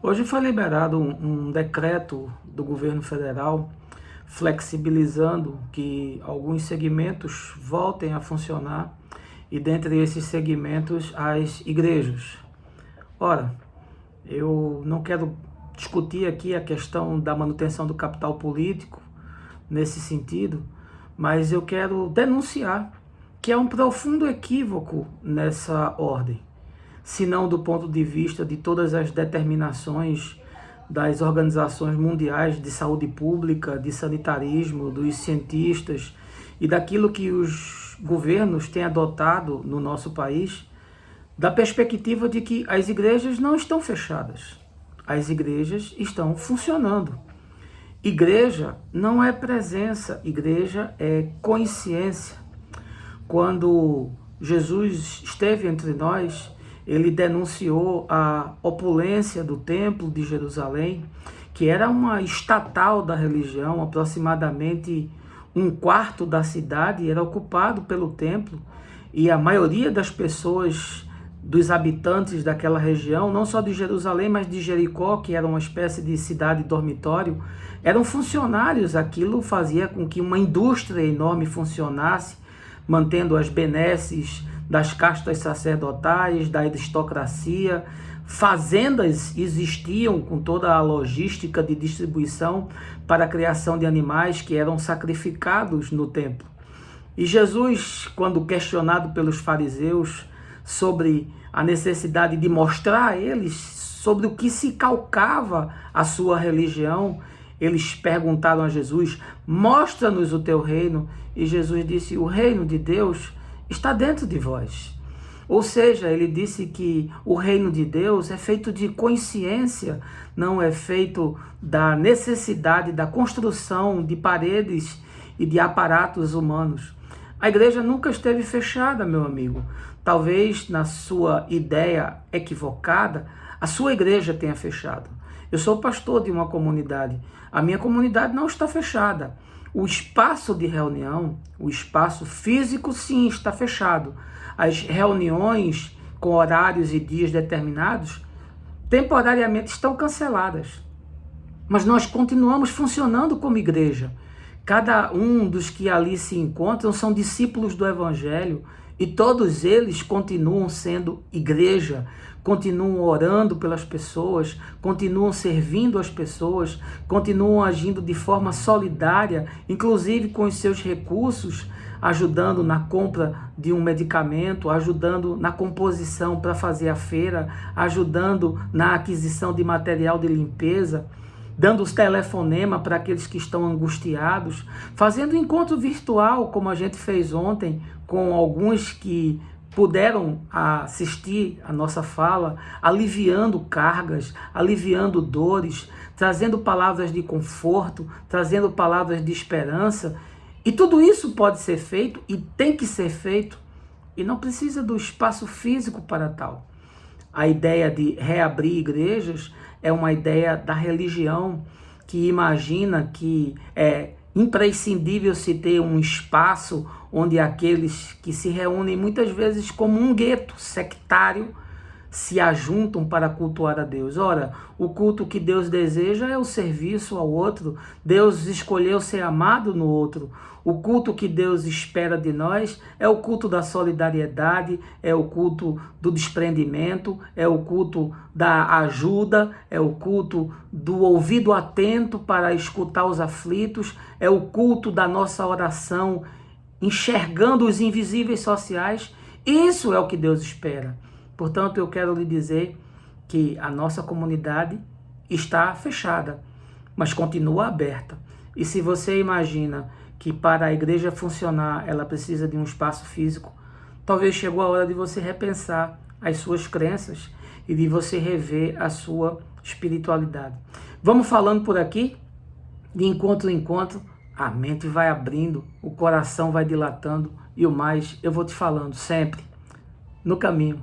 Hoje foi liberado um decreto do governo federal flexibilizando que alguns segmentos voltem a funcionar e dentre esses segmentos as igrejas. Ora, eu não quero discutir aqui a questão da manutenção do capital político nesse sentido, mas eu quero denunciar que há um profundo equívoco nessa ordem, se não do ponto de vista de todas as determinações das organizações mundiais de saúde pública, de sanitarismo, dos cientistas e daquilo que os governos têm adotado no nosso país, da perspectiva de que as igrejas não estão fechadas, as igrejas estão funcionando. Igreja não é presença, igreja é consciência. Quando Jesus esteve entre nós, ele denunciou a opulência do templo de Jerusalém, que era uma estatal da religião, aproximadamente um quarto da cidade era ocupado pelo templo, e a maioria das pessoas, dos habitantes daquela região, não só de Jerusalém, mas de Jericó, que era uma espécie de cidade dormitório, eram funcionários. Aquilo fazia com que uma indústria enorme funcionasse, mantendo as benesses das castas sacerdotais, da aristocracia. Fazendas existiam com toda a logística de distribuição para a criação de animais que eram sacrificados no templo. E Jesus, quando questionado pelos fariseus sobre a necessidade de mostrar a eles sobre o que se calcava a sua religião, eles perguntaram a Jesus: mostra-nos o teu reino. E Jesus disse: o reino de Deus está dentro de vós. Ou seja, ele disse que o reino de Deus é feito de consciência, não é feito da necessidade da construção de paredes e de aparatos humanos. A igreja nunca esteve fechada, meu amigo. Talvez na sua ideia equivocada, a sua igreja tenha fechado. Eu sou pastor de uma comunidade. A minha comunidade não está fechada. O espaço de reunião, o espaço físico, sim, está fechado. As reuniões com horários e dias determinados, temporariamente estão canceladas. Mas nós continuamos funcionando como igreja. Cada um dos que ali se encontram são discípulos do Evangelho e todos eles continuam sendo igreja, continuam orando pelas pessoas, continuam servindo as pessoas, continuam agindo de forma solidária, inclusive com os seus recursos, ajudando na compra de um medicamento, ajudando na composição para fazer a feira, ajudando na aquisição de material de limpeza, dando os telefonemas para aqueles que estão angustiados, fazendo encontro virtual, como a gente fez ontem, com alguns que puderam assistir a nossa fala, aliviando cargas, aliviando dores, trazendo palavras de conforto, trazendo palavras de esperança. E tudo isso pode ser feito e tem que ser feito, e não precisa do espaço físico para tal. A ideia de reabrir igrejas é uma ideia da religião que imagina que é imprescindível se ter um espaço onde aqueles que se reúnem muitas vezes como um gueto sectário se ajuntam para cultuar a Deus. Ora, o culto que Deus deseja é o serviço ao outro. Deus escolheu ser amado no outro. O culto que Deus espera de nós é o culto da solidariedade, é o culto do desprendimento, é o culto da ajuda, é o culto do ouvido atento para escutar os aflitos, é o culto da nossa oração enxergando os invisíveis sociais. Isso é o que Deus espera. Portanto, eu quero lhe dizer que a nossa comunidade está fechada, mas continua aberta. E se você imagina que para a igreja funcionar ela precisa de um espaço físico, talvez chegou a hora de você repensar as suas crenças e de você rever a sua espiritualidade. Vamos falando por aqui, de encontro em encontro, a mente vai abrindo, o coração vai dilatando e o mais eu vou te falando sempre no caminho.